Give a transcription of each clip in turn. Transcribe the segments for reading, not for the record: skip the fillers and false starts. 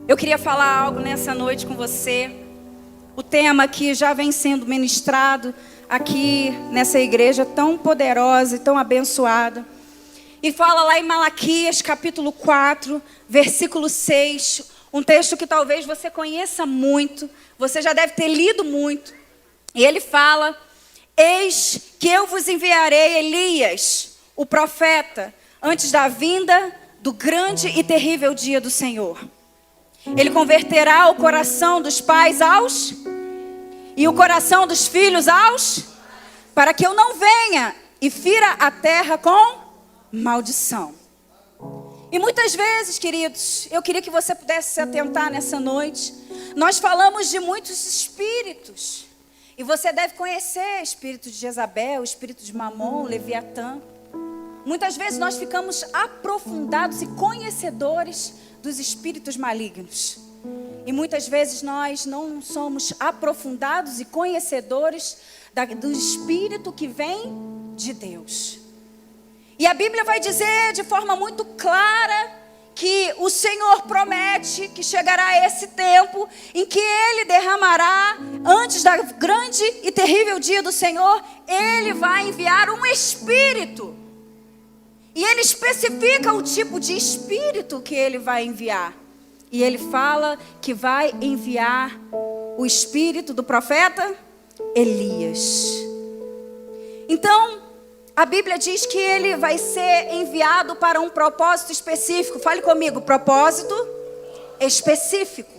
Eu queria falar algo nessa noite com você. O tema que já vem sendo ministrado aqui nessa igreja tão poderosa e tão abençoada. E fala lá em Malaquias capítulo 4, versículo 6. Um texto que talvez você conheça muito. Você já deve ter lido muito. E ele fala: eis que eu vos enviarei Elias, o profeta, antes da vinda do grande e terrível dia do Senhor. Ele converterá o coração dos pais e o coração dos filhos para que eu não venha e fira a terra com maldição. E muitas vezes, queridos, eu queria que você pudesse se atentar nessa noite. Nós falamos de muitos espíritos. E você deve conhecer o espírito de Jezabel, o espírito de Mamon, Leviatã. Muitas vezes nós ficamos aprofundados e conhecedores dos espíritos malignos. E muitas vezes nós não somos aprofundados e conhecedores do espírito que vem de Deus. E a Bíblia vai dizer de forma muito clara que o Senhor promete que chegará esse tempo em que Ele derramará, antes da grande e terrível dia do Senhor, Ele vai enviar um espírito. E Ele especifica o tipo de espírito que Ele vai enviar. E Ele fala que vai enviar o espírito do profeta Elias. Então, a Bíblia diz que ele vai ser enviado para um propósito específico. Fale comigo, propósito específico.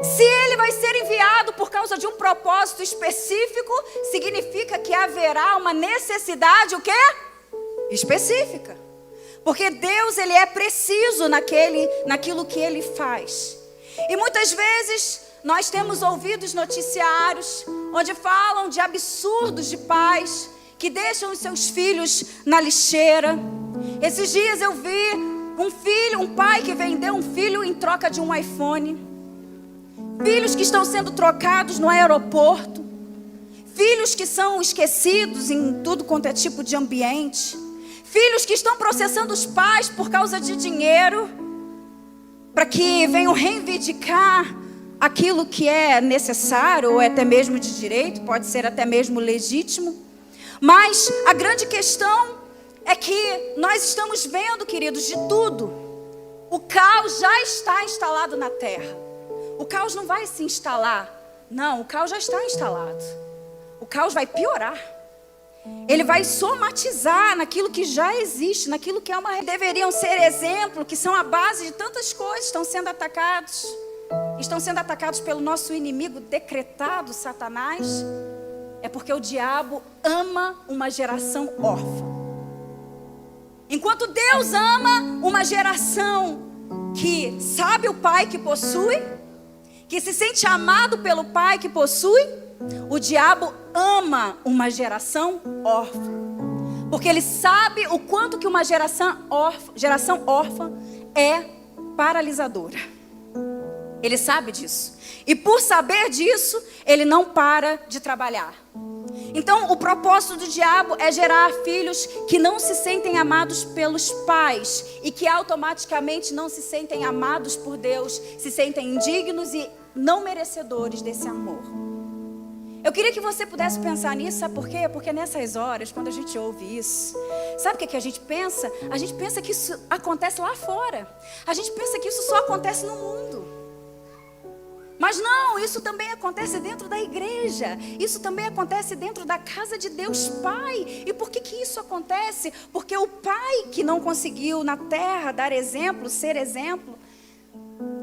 Se ele vai ser enviado por causa de um propósito específico, significa que haverá uma necessidade, o quê? Específica. Porque Deus, ele é preciso naquilo que ele faz. E muitas vezes nós temos ouvido os noticiários onde falam de absurdos de pais que deixam os seus filhos na lixeira. Esses dias eu vi um pai que vendeu um filho em troca de um iPhone. Filhos que estão sendo trocados no aeroporto. Filhos que são esquecidos em tudo quanto é tipo de ambiente. Filhos que estão processando os pais por causa de dinheiro, para que venham reivindicar aquilo que é necessário, ou até mesmo de direito, pode ser até mesmo legítimo. Mas a grande questão é que nós estamos vendo, queridos, de tudo. O caos já está instalado na terra. O caos não vai se instalar. Não, o caos já está instalado. O caos vai piorar. Ele vai somatizar naquilo que já existe, naquilo que é uma... Deveriam ser exemplo, que são a base de tantas coisas. Estão sendo atacados pelo nosso inimigo decretado, Satanás. É porque o diabo ama uma geração órfã. Enquanto Deus ama uma geração que sabe o pai que possui, que se sente amado pelo pai que possui, o diabo ama uma geração órfã. Porque ele sabe o quanto que uma geração órfã é paralisadora. Ele sabe disso. E por saber disso, ele não para de trabalhar. Então, o propósito do diabo é gerar filhos que não se sentem amados pelos pais e que automaticamente não se sentem amados por Deus, se sentem indignos e não merecedores desse amor. Eu queria que você pudesse pensar nisso, sabe por quê? Porque nessas horas, quando a gente ouve isso, sabe o que a gente pensa? A gente pensa que isso acontece lá fora. A gente pensa que isso só acontece no mundo. Mas não, isso também acontece dentro da igreja. Isso também acontece dentro da casa de Deus Pai. E por que isso acontece? Porque o pai que não conseguiu na terra dar exemplo, ser exemplo,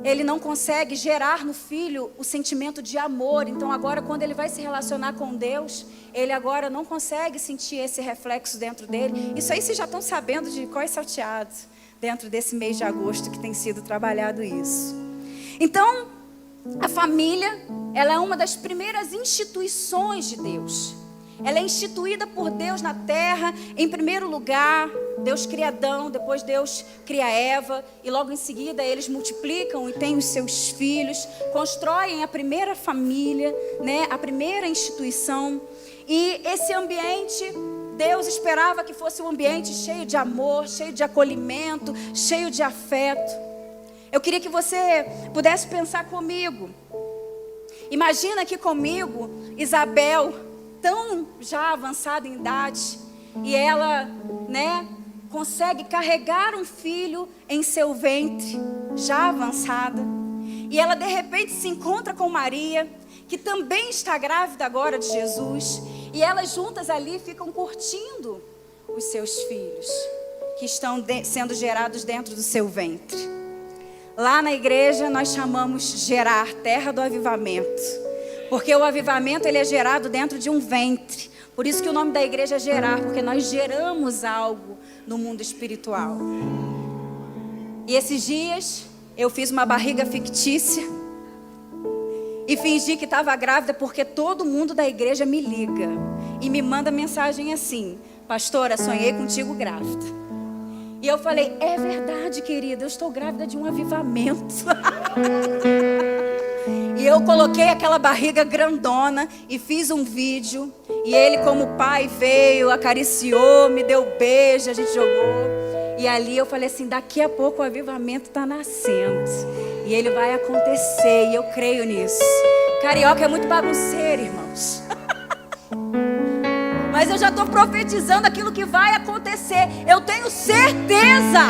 ele não consegue gerar no filho o sentimento de amor. Então agora quando ele vai se relacionar com Deus, ele agora não consegue sentir esse reflexo dentro dele. Isso aí vocês já estão sabendo de cor salteado dentro desse mês de agosto que tem sido trabalhado isso. Então, a família, ela é uma das primeiras instituições de Deus. Ela é instituída por Deus na terra. Em primeiro lugar, Deus cria Adão, depois Deus cria Eva, e logo em seguida eles multiplicam e têm os seus filhos, constroem a primeira família, né? A primeira instituição. E esse ambiente, Deus esperava que fosse um ambiente cheio de amor, cheio de acolhimento, cheio de afeto. Eu queria que você pudesse pensar comigo. Imagina aqui comigo Isabel, tão já avançada em idade, e ela, consegue carregar um filho em seu ventre, já avançada. E ela de repente se encontra com Maria, que também está grávida agora de Jesus. E elas juntas ali ficam curtindo os seus filhos, que estão sendo gerados dentro do seu ventre. Lá na igreja nós chamamos gerar, terra do avivamento. Porque o avivamento ele é gerado dentro de um ventre. Por isso que o nome da igreja é gerar, porque nós geramos algo no mundo espiritual. E esses dias eu fiz uma barriga fictícia e fingi que estava grávida, porque todo mundo da igreja me liga e me manda mensagem assim: pastora, sonhei contigo grávida. E eu falei: é verdade, querida, eu estou grávida de um avivamento. E eu coloquei aquela barriga grandona e fiz um vídeo. E ele, como pai, veio, acariciou, me deu beijo, a gente jogou. E ali eu falei assim: daqui a pouco o avivamento está nascendo. E ele vai acontecer, e eu creio nisso. Carioca é muito bagunceiro, irmãos. Mas eu já estou profetizando aquilo que vai acontecer. Eu tenho certeza.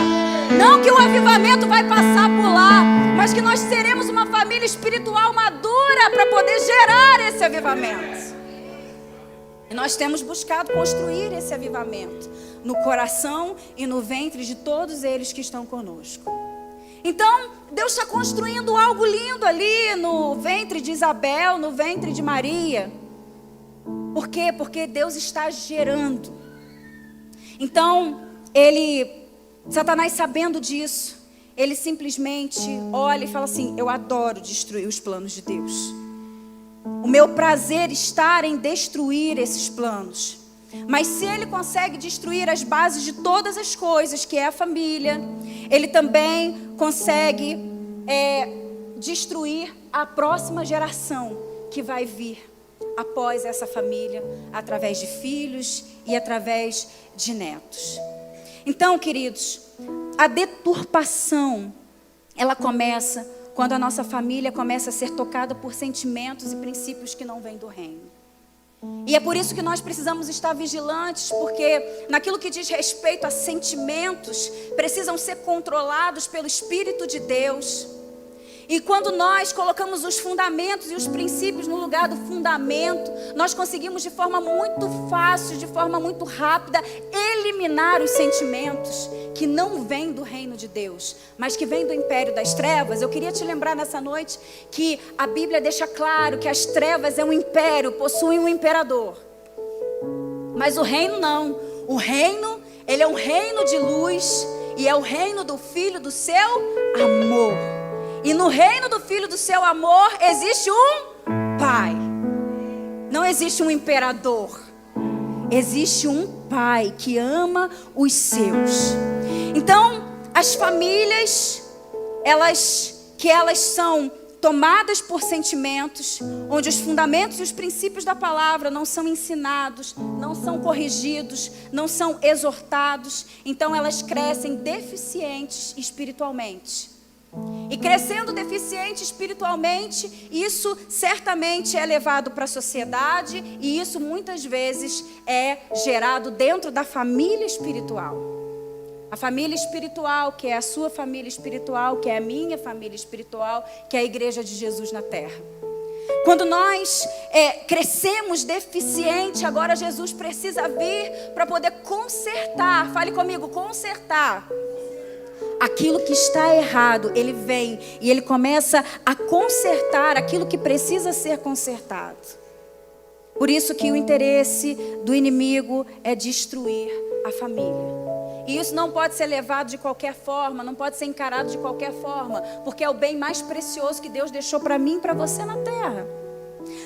Não que o avivamento vai passar por lá, mas que nós seremos uma família espiritual madura para poder gerar esse avivamento. E nós temos buscado construir esse avivamento no coração e no ventre de todos eles que estão conosco. Então, Deus está construindo algo lindo ali no ventre de Isabel, no ventre de Maria. Por quê? Porque Deus está gerando. Então, Satanás, sabendo disso, ele simplesmente olha e fala assim: eu adoro destruir os planos de Deus. O meu prazer está em destruir esses planos. Mas se ele consegue destruir as bases de todas as coisas, que é a família, ele também consegue destruir a próxima geração que vai vir após essa família, através de filhos e através de netos. Então, queridos, a deturpação, ela começa quando a nossa família começa a ser tocada por sentimentos e princípios que não vêm do reino. E é por isso que nós precisamos estar vigilantes, porque naquilo que diz respeito a sentimentos, precisam ser controlados pelo Espírito de Deus. E quando nós colocamos os fundamentos e os princípios no lugar do fundamento, nós conseguimos de forma muito fácil, de forma muito rápida, eliminar os sentimentos que não vêm do reino de Deus, mas que vêm do império das trevas. Eu queria te lembrar nessa noite que a Bíblia deixa claro que as trevas é um império, possuem um imperador. Mas o reino não. O reino, ele é um reino de luz e é o reino do Filho do seu amor. E no reino do Filho do seu amor existe um Pai. Não existe um imperador. Existe um Pai que ama os seus. Então, as famílias, elas são tomadas por sentimentos, onde os fundamentos e os princípios da palavra não são ensinados, não são corrigidos, não são exortados. Então, elas crescem deficientes espiritualmente. E crescendo deficiente espiritualmente, isso certamente é levado para a sociedade, e isso muitas vezes é gerado dentro da família espiritual. A família espiritual, que é a sua família espiritual, que é a minha família espiritual, que é a igreja de Jesus na terra. Quando nós crescemos deficiente, agora Jesus precisa vir para poder consertar. Fale comigo, consertar. Aquilo que está errado, ele vem e ele começa a consertar aquilo que precisa ser consertado. Por isso que o interesse do inimigo é destruir a família. E isso não pode ser levado de qualquer forma, não pode ser encarado de qualquer forma, porque é o bem mais precioso que Deus deixou para mim e para você na terra.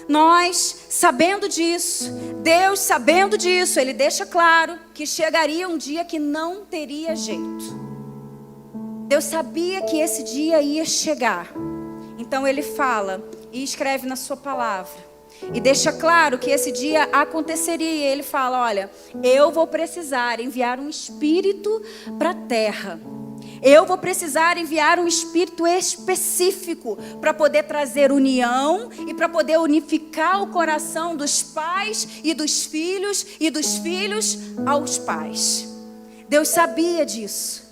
Nós, sabendo disso, Deus sabendo disso, ele deixa claro que chegaria um dia que não teria jeito. Deus sabia que esse dia ia chegar. Então ele fala e escreve na sua palavra. E deixa claro que esse dia aconteceria. Ele fala: olha, eu vou precisar enviar um espírito para a terra. Eu vou precisar enviar um espírito específico para poder trazer união e para poder unificar o coração dos pais e dos filhos aos pais. Deus sabia disso.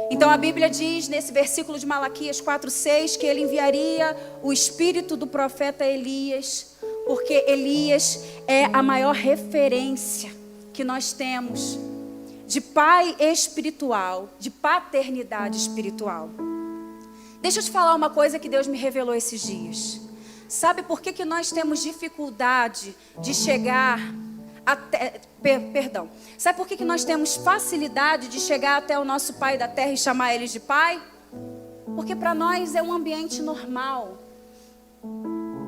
Então a Bíblia diz nesse versículo de Malaquias 4:6 que ele enviaria o espírito do profeta Elias, porque Elias é a maior referência que nós temos de pai espiritual, de paternidade espiritual. Deixa eu te falar uma coisa que Deus me revelou esses dias. Sabe por que nós temos dificuldade de chegar até... Sabe por que nós temos facilidade de chegar até o nosso pai da terra e chamar ele de pai? Porque para nós é um ambiente normal.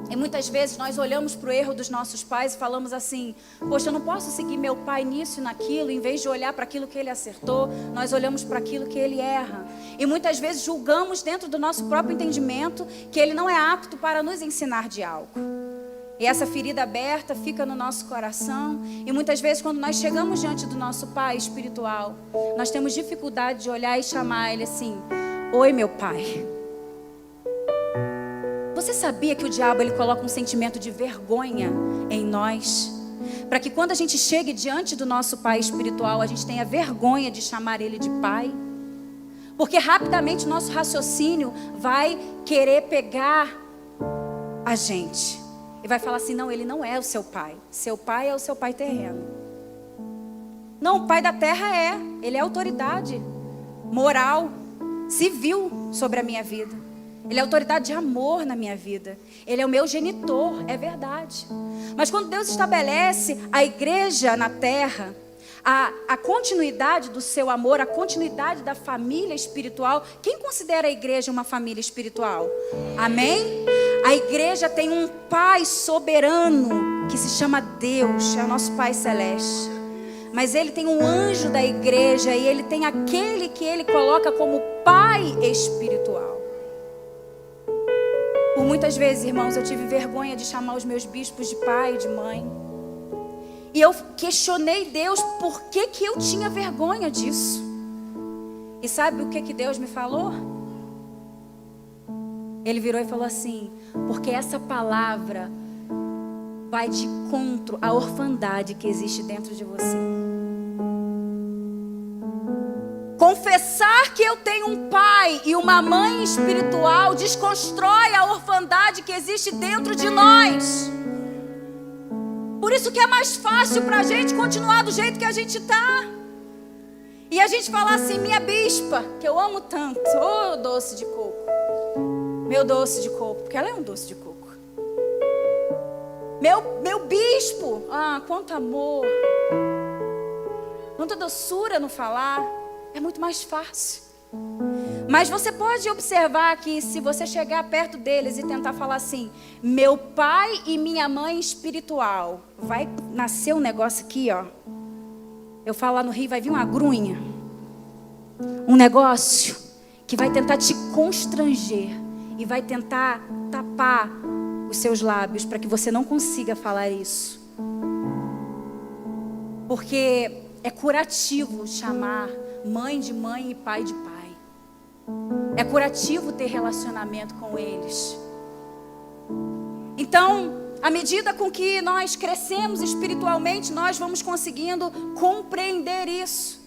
E muitas vezes nós olhamos para o erro dos nossos pais e falamos assim: poxa, eu não posso seguir meu pai nisso e naquilo. Em vez de olhar para aquilo que ele acertou, nós olhamos para aquilo que ele erra. E muitas vezes julgamos dentro do nosso próprio entendimento que ele não é apto para nos ensinar de algo. E essa ferida aberta fica no nosso coração. E muitas vezes quando nós chegamos diante do nosso pai espiritual, nós temos dificuldade de olhar e chamar ele assim: oi, meu pai. Você sabia que o diabo ele coloca um sentimento de vergonha em nós? Para que quando a gente chegue diante do nosso pai espiritual, a gente tenha vergonha de chamar ele de pai? Porque rapidamente o nosso raciocínio vai querer pegar a gente. E vai falar assim: não, ele não é o seu pai. Seu pai é o seu pai terreno. Não, o pai da terra é. Ele é autoridade moral, civil sobre a minha vida. Ele é autoridade de amor na minha vida. Ele é o meu genitor, é verdade. Mas quando Deus estabelece a igreja na terra, a continuidade do seu amor, a continuidade da família espiritual, quem considera a igreja uma família espiritual? Amém? A igreja tem um pai soberano que se chama Deus, é o nosso Pai Celeste. Mas ele tem um anjo da igreja e ele tem aquele que ele coloca como pai espiritual. Por muitas vezes, irmãos, eu tive vergonha de chamar os meus bispos de pai e de mãe. E eu questionei Deus por que eu tinha vergonha disso. E sabe o que Deus me falou? Ele virou e falou assim: porque essa palavra vai de encontro à orfandade que existe dentro de você. Confessar que eu tenho um pai e uma mãe espiritual desconstrói a orfandade que existe dentro de nós. Por isso que é mais fácil para a gente continuar do jeito que a gente está. E a gente falar assim: minha bispa, que eu amo tanto, ô doce de coco, meu doce de coco, porque ela é um doce de coco. Meu bispo, quanto amor, quanta doçura no falar. É muito mais fácil. Mas você pode observar que se você chegar perto deles e tentar falar assim: meu pai e minha mãe espiritual, vai nascer um negócio aqui, ó. Eu falo lá no Rio, vai vir uma grunha. Um negócio que vai tentar te constranger e vai tentar tapar os seus lábios para que você não consiga falar isso. Porque é curativo chamar mãe de mãe e pai de pai. É curativo ter relacionamento com eles. Então, à medida com que nós crescemos espiritualmente, nós vamos conseguindo compreender isso.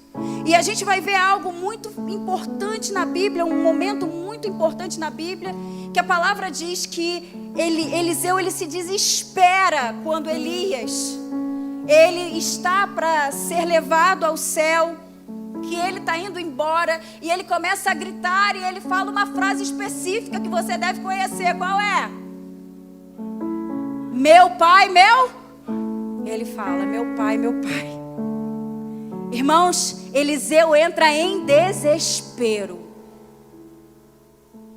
E a gente vai ver algo muito importante na Bíblia, um momento muito importante na Bíblia, que a palavra diz que Eliseu ele se desespera quando Elias ele está para ser levado ao céu, que ele está indo embora, e ele começa a gritar, e ele fala uma frase específica que você deve conhecer. Qual é? Meu pai, meu? Ele fala, meu pai, meu pai. Irmãos, Eliseu entra em desespero.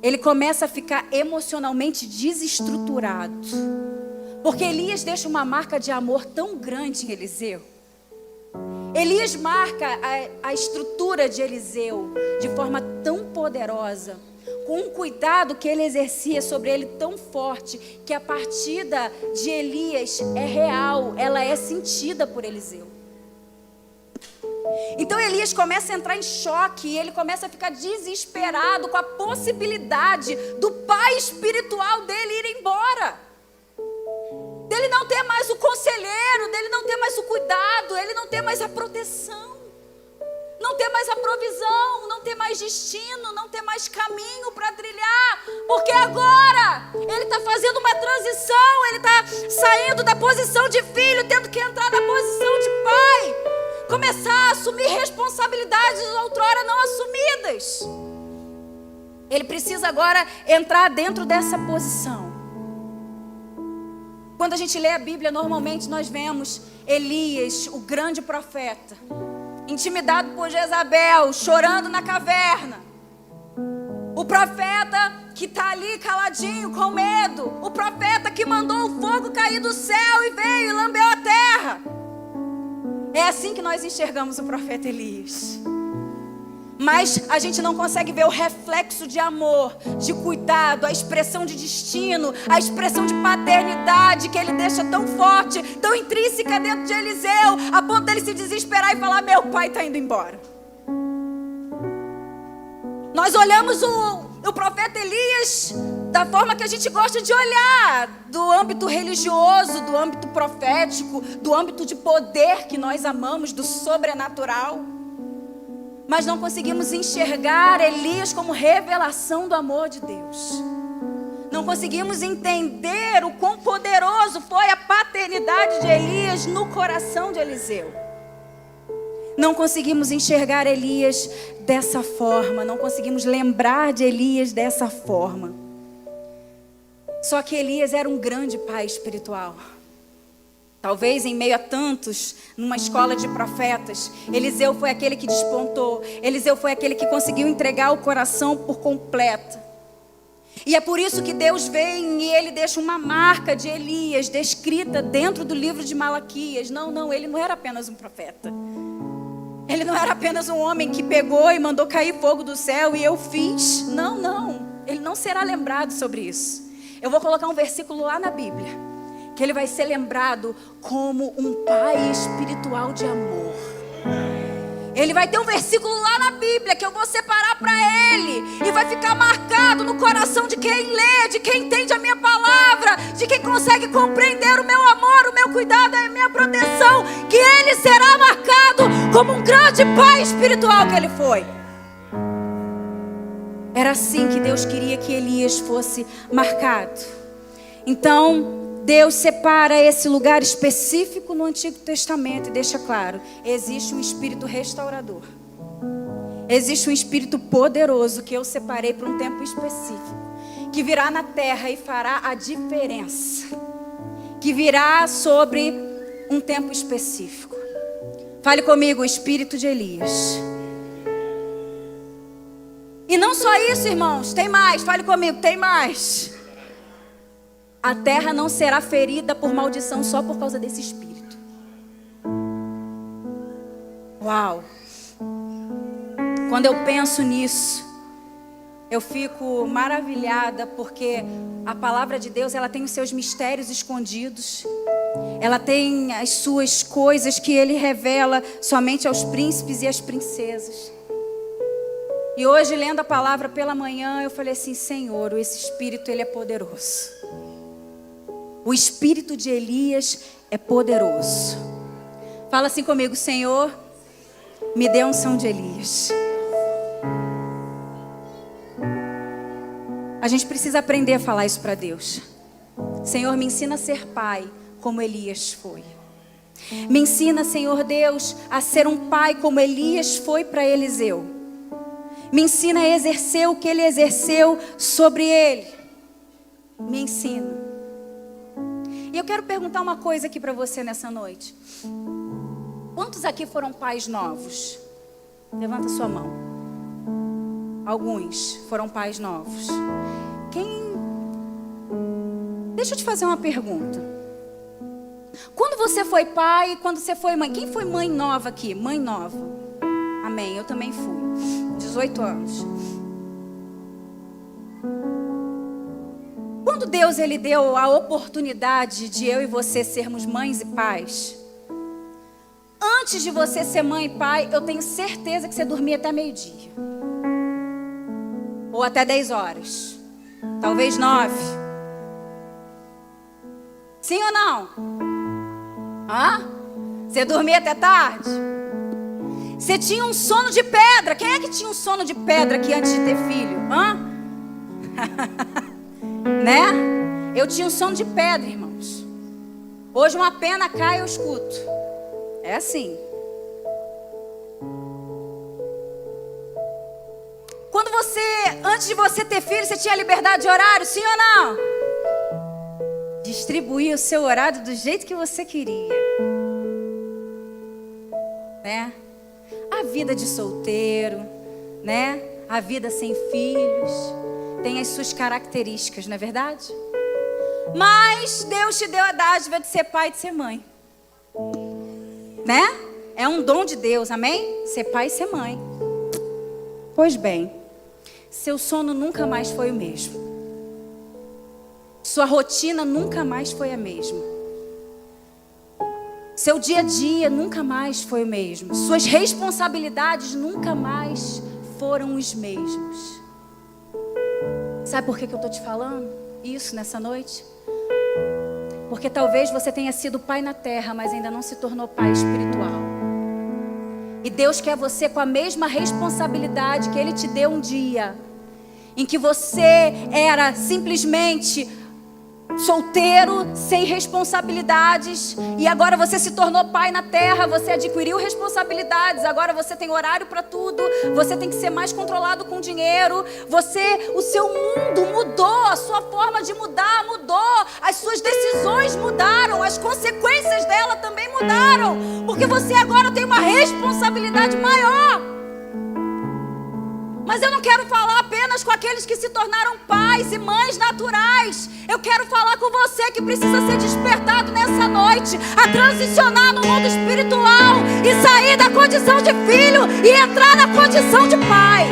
Ele começa a ficar emocionalmente desestruturado, porque Elias deixa uma marca de amor tão grande em Eliseu. Elias marca a estrutura de Eliseu de forma tão poderosa, com um cuidado que ele exercia sobre ele tão forte, que a partida de Elias é real, ela é sentida por Eliseu. Então Elias começa a entrar em choque e ele começa a ficar desesperado com a possibilidade do pai espiritual dele ir embora. Dele não ter mais o conselheiro, dele não ter mais o cuidado, ele não ter mais a proteção, não ter mais a provisão, não ter mais destino, não ter mais caminho para trilhar. Porque agora ele está fazendo uma transição, ele está saindo da posição de filho, tendo que entrar na posição de pai. Começar a assumir responsabilidades outrora não assumidas. Ele precisa agora entrar dentro dessa posição. Quando a gente lê a Bíblia, normalmente nós vemos Elias, o grande profeta, intimidado por Jezabel, chorando na caverna. O profeta que está ali caladinho, com medo. O profeta que mandou o fogo cair do céu e veio e lambeu a terra. É assim que nós enxergamos o profeta Elias. Mas a gente não consegue ver o reflexo de amor, de cuidado, a expressão de destino, a expressão de paternidade que ele deixa tão forte, tão intrínseca dentro de Eliseu, a ponto dele se desesperar e falar: meu pai está indo embora. Nós olhamos o profeta Elias da forma que a gente gosta de olhar, do âmbito religioso, do âmbito profético, do âmbito de poder que nós amamos, do sobrenatural. Mas não conseguimos enxergar Elias como revelação do amor de Deus. Não conseguimos entender o quão poderoso foi a paternidade de Elias no coração de Eliseu. Não conseguimos enxergar Elias dessa forma. Não conseguimos lembrar de Elias dessa forma. Só que Elias era um grande pai espiritual. Talvez em meio a tantos, numa escola de profetas, Eliseu foi aquele que despontou. Eliseu foi aquele que conseguiu entregar o coração por completo. E é por isso que Deus vem e ele deixa uma marca de Elias descrita dentro do livro de Malaquias. Não, ele não era apenas um profeta. Ele não era apenas um homem que pegou e mandou cair fogo do céu e eu fiz. Não. Ele não será lembrado sobre isso. Eu vou colocar um versículo lá na Bíblia, que ele vai ser lembrado como um pai espiritual de amor. Ele vai ter um versículo lá na Bíblia que eu vou separar para ele, e vai ficar marcado no coração de quem lê, de quem entende a minha palavra, de quem consegue compreender o meu amor, o meu cuidado, a minha proteção, que ele será marcado como um grande pai espiritual que ele foi. Era assim que Deus queria que Elias fosse marcado. Então Deus separa esse lugar específico no Antigo Testamento e deixa claro: existe um espírito restaurador. Existe um espírito poderoso que eu separei para um tempo específico, que virá na terra e fará a diferença, que virá sobre um tempo específico. Fale comigo: o espírito de Elias. E não só isso, irmãos, tem mais. Fale comigo: tem mais. A terra não será ferida por maldição só por causa desse espírito. Uau! Quando eu penso nisso, eu fico maravilhada, porque a palavra de Deus, ela tem os seus mistérios escondidos. Ela tem as suas coisas que Ele revela somente aos príncipes e às princesas. E hoje, lendo a palavra pela manhã, eu falei assim: Senhor, esse espírito, ele é poderoso. O espírito de Elias é poderoso. Fala assim comigo: Senhor, me dê a unção de Elias. A gente precisa aprender a falar isso para Deus. Senhor, me ensina a ser pai como Elias foi. Me ensina, Senhor Deus, a ser um pai como Elias foi para Eliseu. Me ensina a exercer o que ele exerceu sobre ele. Me ensina. E eu quero perguntar uma coisa aqui para você nessa noite. Quantos aqui foram pais novos? Levanta sua mão. Alguns foram pais novos. Deixa eu te fazer uma pergunta. Quando você foi pai e quando você foi mãe, quem foi mãe nova aqui? Mãe nova. Amém, eu também fui. 18 anos. Quando Deus ele deu a oportunidade de eu e você sermos mães e pais, antes de você ser mãe e pai, eu tenho certeza que você dormia até meio-dia. Ou até 10 horas. Talvez 9. Sim ou não? Você dormia até tarde? Você tinha um sono de pedra. Quem é que tinha um sono de pedra aqui antes de ter filho? Né? Eu tinha um sono de pedra, irmãos. Hoje uma pena cai e eu escuto. É assim. Quando você, antes de você ter filho, você tinha liberdade de horário, sim ou não? Distribuir o seu horário do jeito que você queria. Né? A vida de solteiro, né? A vida sem filhos tem as suas características, não é verdade? Mas Deus te deu a dádiva de ser pai e de ser mãe. Né? É um dom de Deus, amém? Ser pai e ser mãe. Pois bem, seu sono nunca mais foi o mesmo. Sua rotina nunca mais foi a mesma. Seu dia a dia nunca mais foi o mesmo. Suas responsabilidades nunca mais foram os mesmos. Sabe por que eu estou te falando isso nessa noite? Porque talvez você tenha sido pai na terra, mas ainda não se tornou pai espiritual. E Deus quer você com a mesma responsabilidade que Ele te deu um dia, em que você era simplesmente solteiro, sem responsabilidades, e agora você se tornou pai na terra, você adquiriu responsabilidades, agora você tem horário para tudo, você tem que ser mais controlado com dinheiro, o seu mundo mudou, a sua forma de mudar mudou, as suas decisões mudaram, as consequências dela também mudaram, porque você agora tem uma responsabilidade maior. Mas eu não quero falar apenas com aqueles que se tornaram pais e mães naturais. Eu quero falar com você que precisa ser despertado nessa noite a transicionar no mundo espiritual e sair da condição de filho e entrar na condição de pai.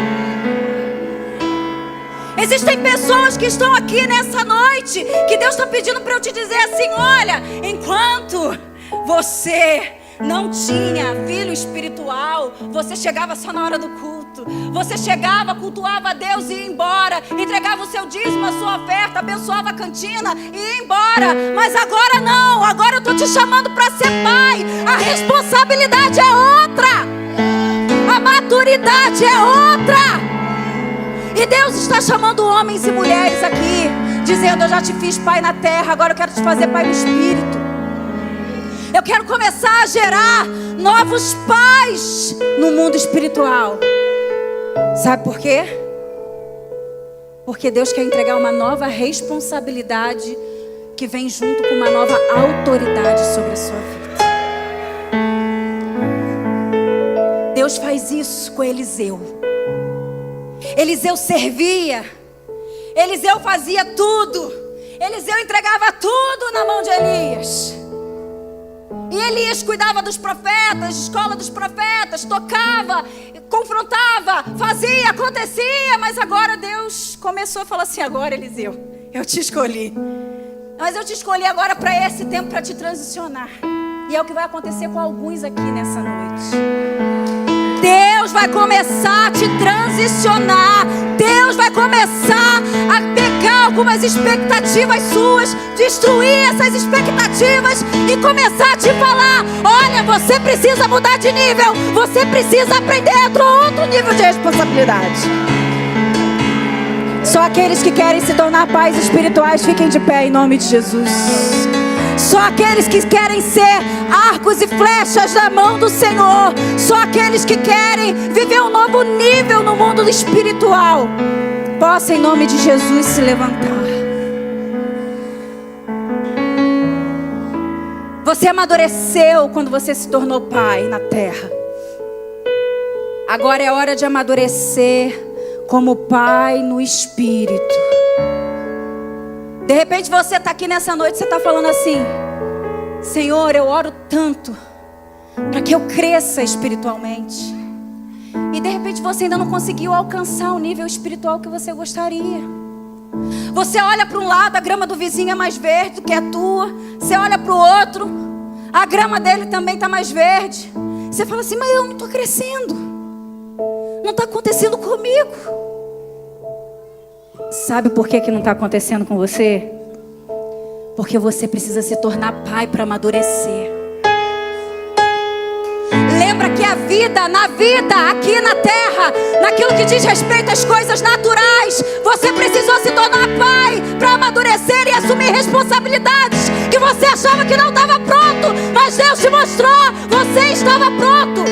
Existem pessoas que estão aqui nessa noite que Deus está pedindo para eu te dizer assim: olha, enquanto você não tinha filho espiritual, você chegava só na hora do culto, você chegava, cultuava a Deus e ia embora, entregava o seu dízimo, a sua oferta, abençoava a cantina e ia embora. Mas agora não, agora eu estou te chamando para ser pai. A responsabilidade é outra, a maturidade é outra. E Deus está chamando homens e mulheres aqui, dizendo: eu já te fiz pai na terra, agora eu quero te fazer pai no espírito. Eu quero começar a gerar novos pais no mundo espiritual. Sabe por quê? Porque Deus quer entregar uma nova responsabilidade que vem junto com uma nova autoridade sobre a sua vida. Deus faz isso com Eliseu. Eliseu servia, Eliseu fazia tudo, Eliseu entregava tudo na mão de Elias. E Elias cuidava dos profetas, escola dos profetas, tocava, confrontava, fazia, acontecia. Mas agora Deus começou a falar assim: agora, Eliseu, eu te escolhi. Mas eu te escolhi agora para esse tempo, para te transicionar. E é o que vai acontecer com alguns aqui nessa noite. Deus vai começar a te transicionar. Deus vai começar a pegar algumas expectativas suas, destruir essas expectativas e começar a te falar: olha, você precisa mudar de nível, você precisa aprender outro nível de responsabilidade. Só aqueles que querem se tornar pais espirituais, fiquem de pé em nome de Jesus. Só aqueles que querem ser arcos e flechas na mão do Senhor. Só aqueles que querem viver um novo nível no mundo espiritual, possa em nome de Jesus se levantar. Você amadureceu quando você se tornou pai na terra. Agora é hora de amadurecer como pai no espírito. De repente você está aqui nessa noite, você está falando assim: Senhor, eu oro tanto para que eu cresça espiritualmente. E de repente você ainda não conseguiu alcançar o nível espiritual que você gostaria. Você olha para um lado, a grama do vizinho é mais verde do que a tua. Você olha para o outro, a grama dele também está mais verde. Você fala assim, mas eu não estou crescendo. Não está acontecendo comigo. Sabe por que não está acontecendo com você? Porque você precisa se tornar pai para amadurecer. Lembra que a vida, na vida, aqui na terra, naquilo que diz respeito às coisas naturais, você precisou se tornar pai para amadurecer e assumir responsabilidades que você achava que não estava pronto, mas Deus te mostrou, você estava pronto.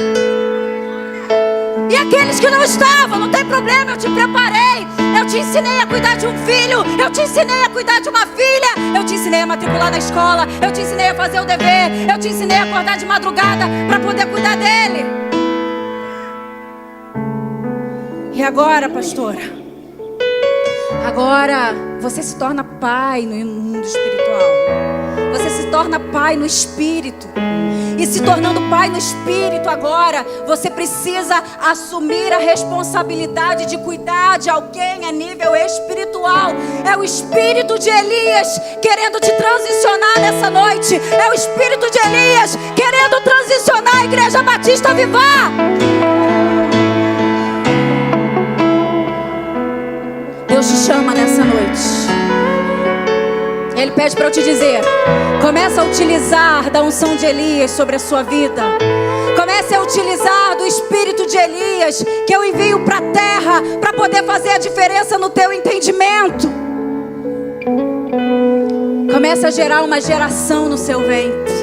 E aqueles que não estavam, não tem problema, eu te preparei. Eu te ensinei a cuidar de um filho, eu te ensinei a cuidar de uma filha, eu te ensinei a matricular na escola, eu te ensinei a fazer o dever, eu te ensinei a acordar de madrugada para poder cuidar dele. E agora, pastora? Agora você se torna pai no mundo espiritual. Você se torna pai no espírito. E se tornando pai no espírito agora, você precisa assumir a responsabilidade de cuidar de alguém a nível espiritual. É o espírito de Elias querendo te transicionar nessa noite. É o espírito de Elias querendo transicionar a Igreja Batista Vivar. Deus te chama nessa noite. Ele pede para eu te dizer: comece a utilizar da unção de Elias sobre a sua vida. Comece a utilizar do espírito de Elias que eu envio para a terra para poder fazer a diferença no teu entendimento. Comece a gerar uma geração no seu ventre.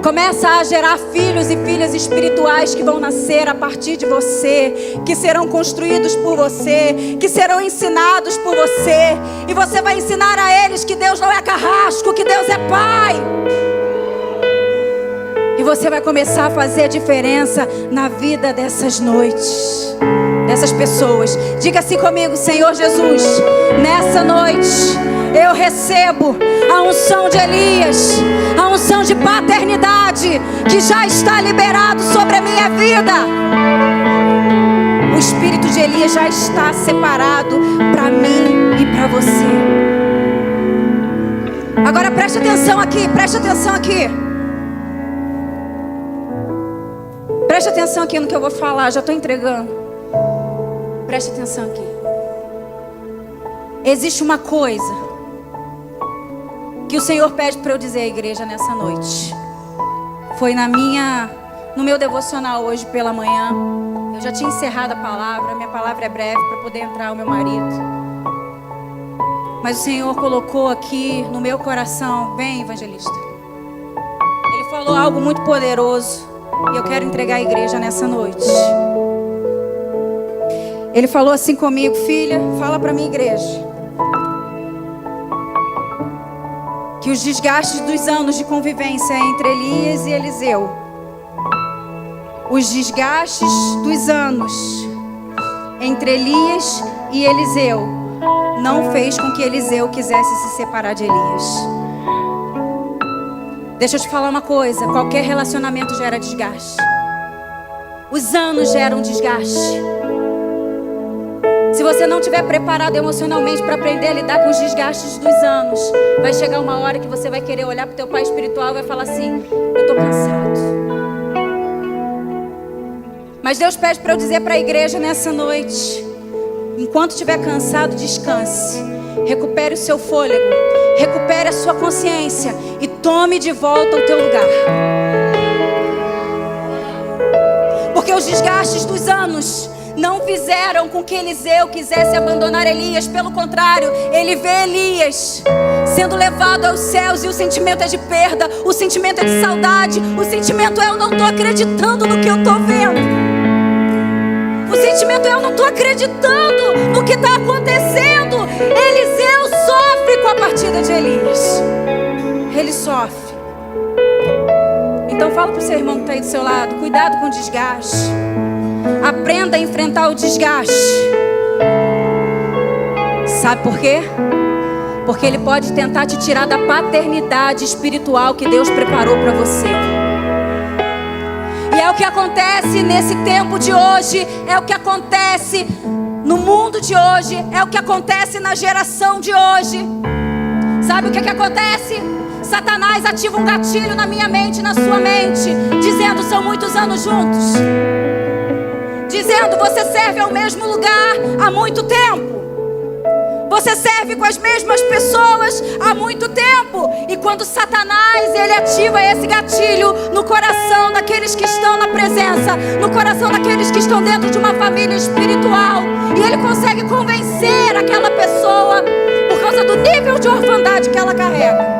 Começa a gerar filhos e filhas espirituais que vão nascer a partir de você, que serão construídos por você, que serão ensinados por você. E você vai ensinar a eles que Deus não é carrasco, que Deus é Pai. E você vai começar a fazer a diferença na vida dessas noites, dessas pessoas. Diga assim comigo: Senhor Jesus, nessa noite eu recebo a unção de Elias, a unção de paternidade que já está liberado sobre a minha vida. O espírito de Elias já está separado para mim e para você. Agora preste atenção aqui, preste atenção aqui. Preste atenção aqui no que eu vou falar, já estou entregando. Preste atenção aqui. Existe uma coisa que o Senhor pede para eu dizer à igreja nessa noite. Foi no meu devocional hoje pela manhã. Eu já tinha encerrado a palavra. Minha palavra é breve para poder entrar o meu marido. Mas o Senhor colocou aqui no meu coração: vem, evangelista. Ele falou algo muito poderoso e eu quero entregar à igreja nessa noite. Ele falou assim comigo: filha, fala para minha igreja que os desgastes dos anos de convivência entre Elias e Eliseu, os desgastes dos anos entre Elias e Eliseu não fez com que Eliseu quisesse se separar de Elias. Deixa eu te falar uma coisa: qualquer relacionamento gera desgaste. Os anos geram desgaste. Se você não estiver preparado emocionalmente para aprender a lidar com os desgastes dos anos, vai chegar uma hora que você vai querer olhar para o teu pai espiritual e vai falar assim: eu estou cansado. Mas Deus pede para eu dizer para a igreja nessa noite: enquanto estiver cansado, descanse. Recupere o seu fôlego, recupere a sua consciência e tome de volta o teu lugar. Porque os desgastes dos anos não fizeram com que Eliseu quisesse abandonar Elias. Pelo contrário, ele vê Elias sendo levado aos céus e o sentimento é de perda, o sentimento é de saudade, o sentimento é: eu não estou acreditando no que eu estou vendo. O sentimento é: eu não estou acreditando no que está acontecendo. Eliseu sofre com a partida de Elias. Ele sofre. Então fala para o seu irmão que está aí do seu lado: cuidado com o desgaste. Aprenda a enfrentar o desgaste. Sabe por quê? Porque ele pode tentar te tirar da paternidade espiritual que Deus preparou para você. E é o que acontece nesse tempo de hoje, é o que acontece no mundo de hoje, é o que acontece na geração de hoje. Sabe o que acontece? Satanás ativa um gatilho na minha mente, na sua mente, dizendo: são muitos anos juntos. Dizendo: você serve ao mesmo lugar há muito tempo. Você serve com as mesmas pessoas há muito tempo. E quando Satanás, ele ativa esse gatilho no coração daqueles que estão na presença, no coração daqueles que estão dentro de uma família espiritual, e ele consegue convencer aquela pessoa por causa do nível de orfandade que ela carrega.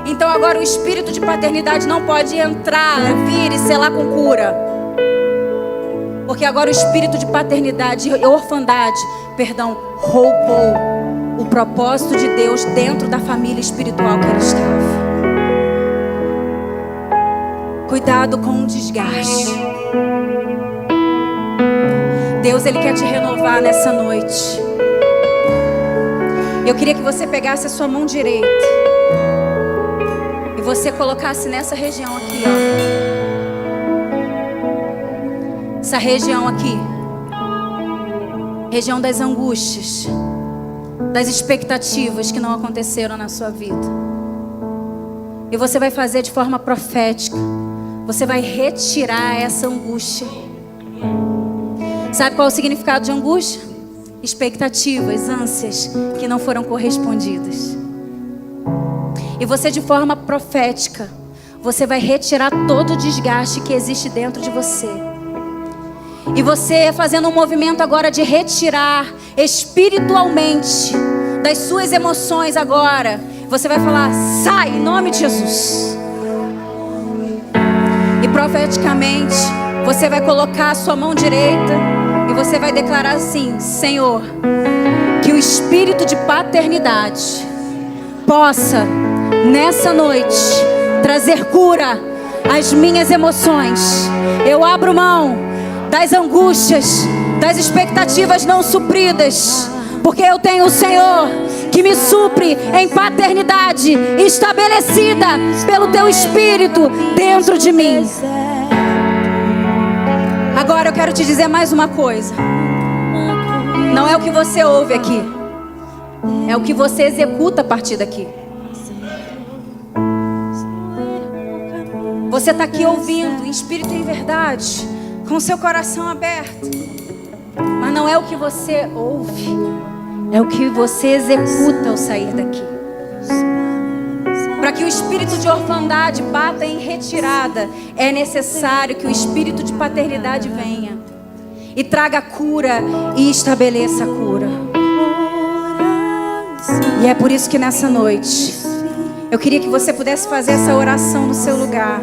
Então agora o espírito de paternidade não pode entrar, vir e selar com cura. Porque agora o espírito de paternidade e orfandade, roubou o propósito de Deus dentro da família espiritual que ele estava. Cuidado com o desgaste. Deus, ele quer te renovar nessa noite. Eu queria que você pegasse a sua mão direita e você colocasse nessa região aqui, ó. Essa região aqui, região das angústias, das expectativas que não aconteceram na sua vida. E você vai fazer de forma profética. Você vai retirar essa angústia. Sabe qual é o significado de angústia? Expectativas, ânsias que não foram correspondidas. E você, de forma profética, você vai retirar todo o desgaste que existe dentro de você. E você fazendo um movimento agora de retirar espiritualmente das suas emoções agora. Você vai falar: sai em nome de Jesus. E profeticamente você vai colocar a sua mão direita e você vai declarar assim: Senhor, que o espírito de paternidade possa nessa noite trazer cura às minhas emoções. Eu abro mão das angústias, das expectativas não supridas, porque eu tenho o Senhor que me supre em paternidade estabelecida pelo teu Espírito dentro de mim. Agora eu quero te dizer mais uma coisa. Não é o que você ouve aqui, é o que você executa a partir daqui. Você está aqui ouvindo em espírito e em verdade, com seu coração aberto. Mas não é o que você ouve, é o que você executa ao sair daqui. Para que o espírito de orfandade bata em retirada, é necessário que o espírito de paternidade venha e traga cura e estabeleça a cura. E é por isso que nessa noite eu queria que você pudesse fazer essa oração no seu lugar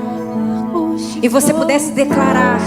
e você pudesse declarar: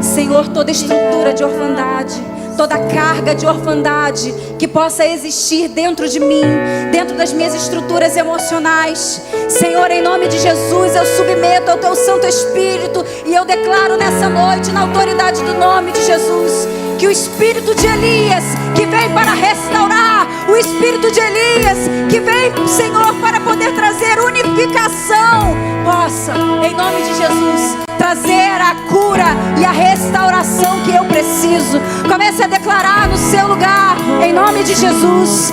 Senhor, toda estrutura de orfandade, toda carga de orfandade que possa existir dentro de mim, dentro das minhas estruturas emocionais, Senhor, em nome de Jesus, eu submeto ao teu Santo Espírito e eu declaro nessa noite, na autoridade do nome de Jesus, que o espírito de Elias, que vem para restaurar, o espírito de Elias, que vem, Senhor, para poder trazer unificação, possa, em nome de Jesus, trazer a cura e a restauração que eu preciso. Comece a declarar no seu lugar, em nome de Jesus.